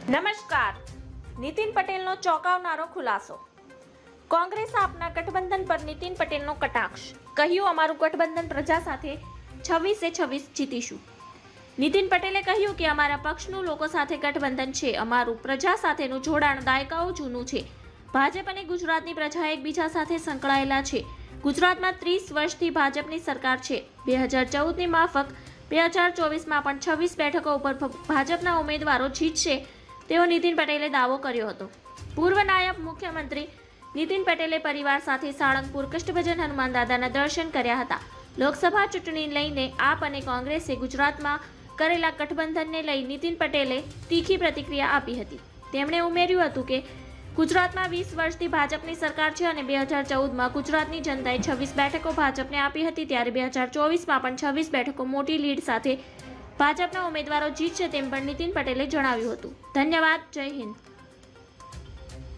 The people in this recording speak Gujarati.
નમસ્કાર. નીતિન પટેલનો ચોંકાવનારો ખુલાસો. કોંગ્રેસ આપના ગઠબંધન પર નીતિન પટેલનો કટાક્ષ. કહ્યું, અમારું ગઠબંધન પ્રજા સાથે 26-26 જીતીશું. નીતિન પટેલે કહ્યું કે અમારા પક્ષનું લોકો સાથે ગઠબંધન છે. અમારું પ્રજા સાથેનું જોડાણ દાયકાઓ જૂનું છે. ભાજપ અને ગુજરાતની પ્રજા એકબીજા સાથે સંકળાયેલા છે. ગુજરાતમાં 30 વર્ષથી ભાજપની સરકાર છે. 2014ની માફક 2024માં પણ 26 બેઠકો ઉપર ભાજપના ઉમેદવારો જીતશે તેવો નીતિન પટેલે દાવો કર્યો હતો. પૂર્વ નાયબ મુખ્યમંત્રી નીતિન પટેલે પરિવાર સાથે સાળંગપુર કષ્ટભજન હનુમાન દાદાના દર્શન કર્યા હતા. લોકસભા ચૂંટણી લઈને આપ અને કોંગ્રેસે ગુજરાતમાં કરેલા ગઠબંધનને લઈ નીતિન પટેલે તીખી પ્રતિક્રિયા આપી હતી. તેમણે ઉમેર્યું હતું કે ગુજરાતમાં 20 વર્ષથી ભાજપની સરકાર છે અને 2014માં ગુજરાતની જનતાએ 26 બેઠકો ભાજપને આપી હતી. ત્યારે 2024માં પણ 26 બેઠકો મોટી લીડ સાથે ભાજપના ઉમેદવારો જીતશે તેમ પણ નીતિન પટેલે જણાવ્યું હતું. ધન્યવાદ. જય હિન્દ.